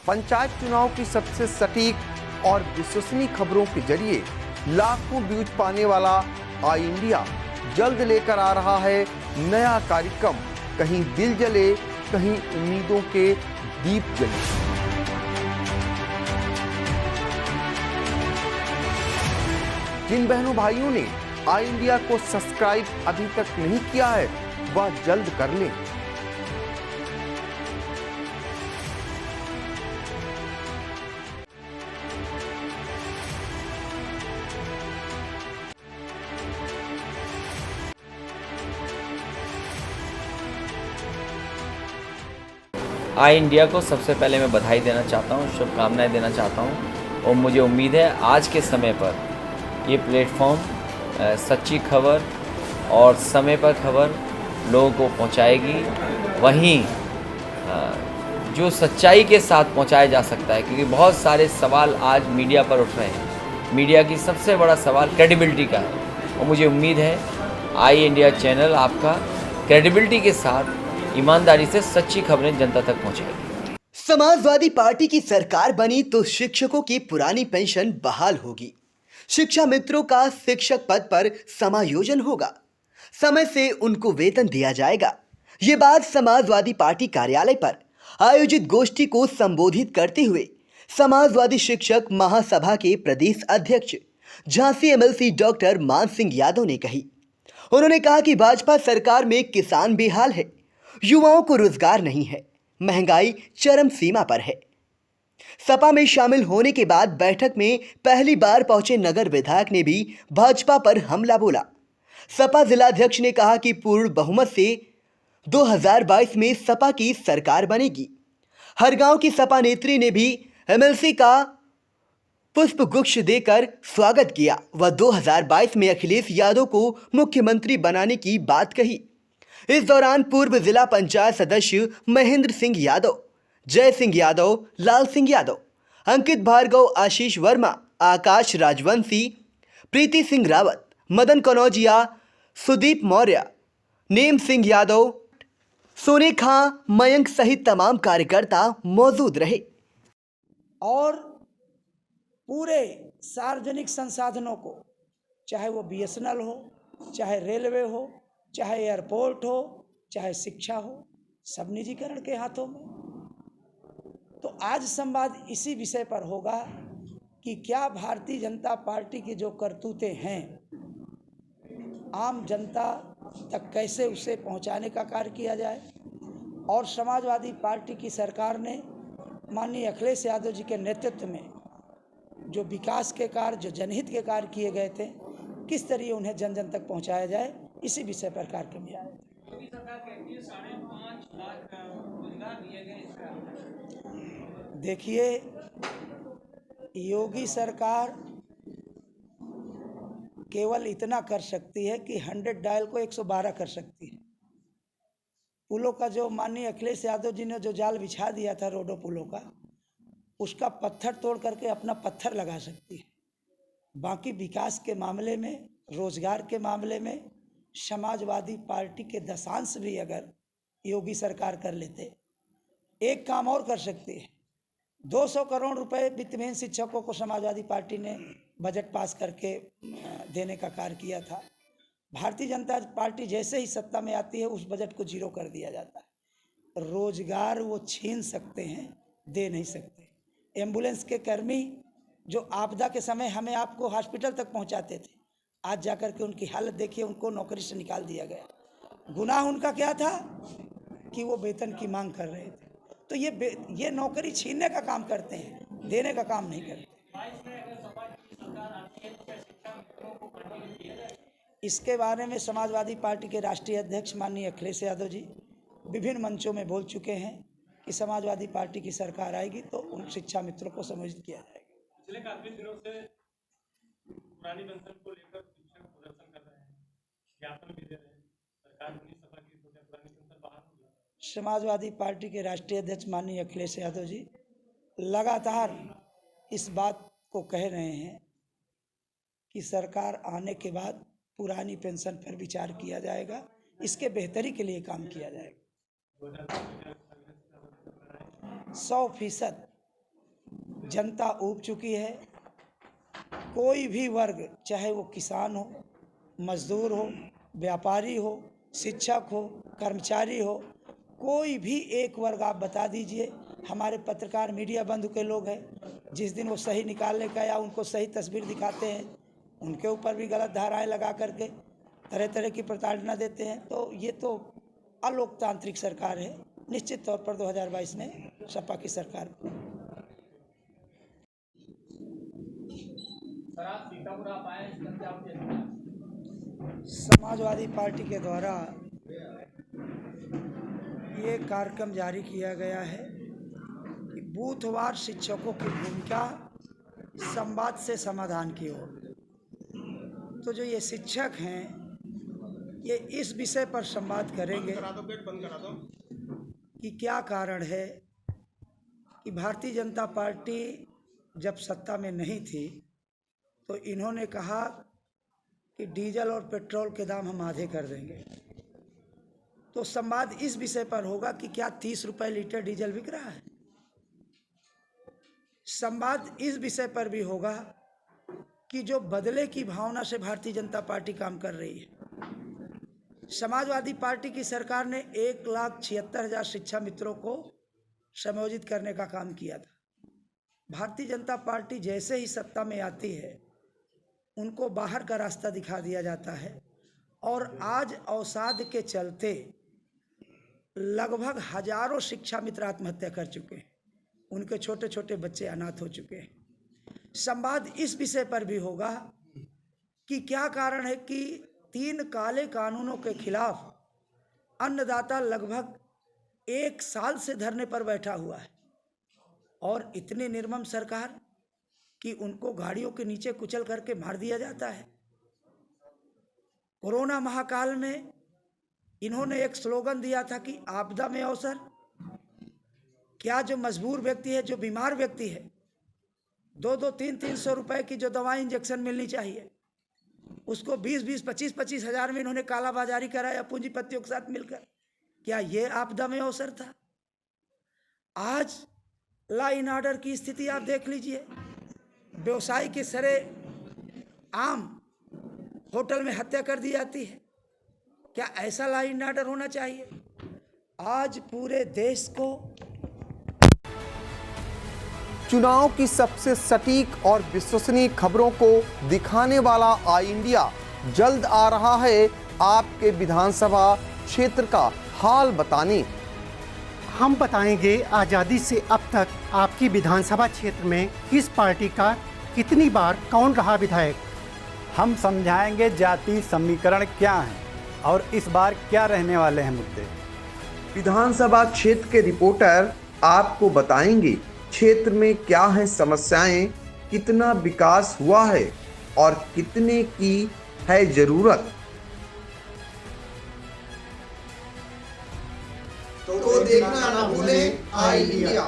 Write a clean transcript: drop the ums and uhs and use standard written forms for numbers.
पंचायत चुनाव की सबसे सटीक और विश्वसनीय खबरों के जरिए लाखों व्यूज पाने वाला आई इंडिया जल्द लेकर आ रहा है नया कार्यक्रम। कहीं दिल जले, कहीं उम्मीदों के दीप जले। जिन बहनों भाइयों ने आई इंडिया को सब्सक्राइब अभी तक नहीं किया है, वह जल्द कर लें। आई इंडिया को सबसे पहले मैं बधाई देना चाहता हूँ, शुभकामनाएं देना चाहता हूँ और मुझे उम्मीद है आज के समय पर ये प्लेटफॉर्म सच्ची खबर और समय पर खबर लोगों को पहुँचाएगी। वहीं जो सच्चाई के साथ पहुँचाया जा सकता है, क्योंकि बहुत सारे सवाल आज मीडिया पर उठ रहे हैं। मीडिया की सबसे बड़ा सवाल क्रेडिबिलिटी का है और मुझे उम्मीद है आई इंडिया चैनल आपका क्रेडिबिलिटी के साथ ईमानदारी से सच्ची खबरें जनता तक पहुंचाएगी। समाजवादी पार्टी की सरकार बनी तो शिक्षकों की पुरानी पेंशन बहाल होगी। शिक्षा मित्रों का शिक्षक पद पर समायोजन होगा। समय से उनको वेतन दिया जाएगा। ये बात समाजवादी पार्टी कार्यालय पर आयोजित गोष्ठी को संबोधित करते हुए समाजवादी शिक्षक महासभा के प्रदेश अध्यक्ष झांसी एमएलसी डॉक्टर मान सिंह यादव ने कही। उन्होंने कहा कि भाजपा सरकार में किसान बेहाल है, युवाओं को रोजगार नहीं है, महंगाई चरम सीमा पर है। सपा में शामिल होने के बाद बैठक में पहली बार पहुंचे नगर विधायक ने भी भाजपा पर हमला बोला। सपा जिलाध्यक्ष ने कहा कि पूर्ण बहुमत से 2022 में सपा की सरकार बनेगी। हर गांव की सपा नेत्री ने भी एमएलसी का पुष्प गुच्छ देकर स्वागत किया। वह 2022 में अखिलेश यादव को मुख्यमंत्री बनाने की बात कही। इस दौरान पूर्व जिला पंचायत सदस्य महेंद्र सिंह यादव, जय सिंह यादव, लाल सिंह यादव, अंकित भार्गव, आशीष वर्मा, आकाश राजवंशी, प्रीति सिंह रावत, मदन कनौजिया, सुदीप मौर्य, नेम सिंह यादव, सोने खां, मयंक सहित तमाम कार्यकर्ता मौजूद रहे। और पूरे सार्वजनिक संसाधनों को, चाहे वो बीएसएनएल हो, चाहे रेलवे हो, चाहे एयरपोर्ट हो, चाहे शिक्षा हो, सब निजीकरण के हाथों में। तो आज संवाद इसी विषय पर होगा कि क्या भारतीय जनता पार्टी की जो करतूतें हैं आम जनता तक कैसे उसे पहुंचाने का कार्य किया जाए। और समाजवादी पार्टी की सरकार ने माननीय अखिलेश यादव जी के नेतृत्व में जो विकास के कार्य, जो जनहित के कार्य किए गए थे, किस तरह उन्हें जन जन तक पहुंचाया जाए, इसी विषय पर कार्यक्रम में आया। देखिए, योगी सरकार केवल इतना कर सकती है कि 100 डायल को 112 कर सकती है। पुलों का जो माननीय अखिलेश यादव जी ने जो जाल बिछा दिया था रोडों पुलों का, उसका पत्थर तोड़ करके अपना पत्थर लगा सकती है। बाकी विकास के मामले में, रोजगार के मामले में समाजवादी पार्टी के दशांश भी अगर योगी सरकार कर लेते, एक काम और कर सकती है। 200 करोड़ रुपए वित्तहीन शिक्षकों को समाजवादी पार्टी ने बजट पास करके देने का कार्य किया था। भारतीय जनता पार्टी जैसे ही सत्ता में आती है, उस बजट को जीरो कर दिया जाता है। रोजगार वो छीन सकते हैं, दे नहीं सकते। एम्बुलेंस के कर्मी जो आपदा के समय हमें आपको हॉस्पिटल तक पहुंचाते थे, आज जाकर के उनकी हालत देखिए, उनको नौकरी से निकाल दिया गया। गुनाह उनका क्या था कि वो वेतन की मांग कर रहे थे। तो ये नौकरी छीनने का काम करते हैं, देने का काम नहीं करते। इसके बारे में समाजवादी पार्टी के राष्ट्रीय अध्यक्ष माननीय अखिलेश यादव जी विभिन्न मंचों में बोल चुके हैं कि समाजवादी पार्टी की सरकार आएगी तो उन शिक्षा मित्रों को समायोजित किया जाएगा। पिछले काफी दिनों से पुरानी पेंशन को लेकर शिक्षक प्रदर्शन कर रहे हैं, ज्ञापन भी दे रहे हैं। सरकार बनी, सपा की पुरानी पेंशन बहाल हो गई। समाजवादी पार्टी के राष्ट्रीय अध्यक्ष माननीय अखिलेश यादव जी लगातार इस बात को कह रहे हैं कि सरकार आने के बाद पुरानी पेंशन पर विचार किया जाएगा, इसके बेहतरी के लिए काम किया जाएगा। 100% जनता ऊब चुकी है। कोई भी वर्ग, चाहे वो किसान हो, मजदूर हो, व्यापारी हो, शिक्षक हो, कर्मचारी हो, कोई भी एक वर्ग आप बता दीजिए, हमारे पत्रकार मीडिया बंधु के लोग हैं, जिस दिन वो सही निकालने का या उनको सही तस्वीर दिखाते हैं, उनके ऊपर भी गलत धाराएं लगा करके तरह तरह की प्रताड़ना देते हैं। तो ये तो अलोकतांत्रिक सरकार है। निश्चित तौर पर 2022 में सपा की सरकार। समाजवादी पार्टी के द्वारा ये कार्यक्रम जारी किया गया है कि बूथवार शिक्षकों की भूमिका संवाद से समाधान की ओर। तो जो ये शिक्षक हैं, ये इस विषय पर संवाद करेंगे कि क्या कारण है कि भारतीय जनता पार्टी जब सत्ता में नहीं थी तो इन्होंने कहा कि डीजल और पेट्रोल के दाम हम आधे कर देंगे। तो संवाद इस विषय पर होगा कि क्या 30 रुपये लीटर डीजल बिक रहा है। संवाद इस विषय पर भी होगा कि जो बदले की भावना से भारतीय जनता पार्टी काम कर रही है। समाजवादी पार्टी की सरकार ने 1,76,000 शिक्षा मित्रों को समायोजित करने का काम किया था। भारतीय जनता पार्टी जैसे ही सत्ता में आती है, उनको बाहर का रास्ता दिखा दिया जाता है और आज अवसाद के चलते लगभग हजारों शिक्षा मित्र आत्महत्या कर चुके हैं। उनके छोटे छोटे बच्चे अनाथ हो चुके हैं। संवाद इस विषय पर भी होगा कि क्या कारण है कि 3 काले कानूनों के खिलाफ अन्नदाता लगभग 1 साल से धरने पर बैठा हुआ है और इतनी निर्मम सरकार कि उनको गाड़ियों के नीचे कुचल करके मार दिया जाता है। कोरोना महाकाल में इन्होंने एक स्लोगन दिया था कि आपदा में अवसर। क्या जो मजबूर व्यक्ति है, जो बीमार व्यक्ति है, 2-2, 300 रुपए की जो दवाई इंजेक्शन मिलनी चाहिए, उसको 20-20, 25-25 हज़ार में इन्होंने कालाबाजारी कराया पूंजीपतियों के साथ मिलकर। क्या ये आपदा में अवसर था? आज लॉ एंड ऑर्डर की स्थिति आप देख लीजिए। व्यवसाय के सरे आम होटल में हत्या कर दी जाती है। क्या ऐसा लॉ एंड ऑर्डर होना चाहिए? आज पूरे देश को चुनाव की सबसे सटीक और विश्वसनीय खबरों को दिखाने वाला आई इंडिया जल्द आ रहा है आपके विधानसभा क्षेत्र का हाल बताने। हम बताएंगे आज़ादी से अब तक आपकी विधानसभा क्षेत्र में किस पार्टी का कितनी बार कौन रहा विधायक। हम समझाएंगे जाति समीकरण क्या है और इस बार क्या रहने वाले हैं मुद्दे। विधानसभा क्षेत्र के रिपोर्टर आपको बताएंगे क्षेत्र में क्या है समस्याएं, कितना विकास हुआ है और कितने की है जरूरत। तो देखना ना भूलें आई इंडिया।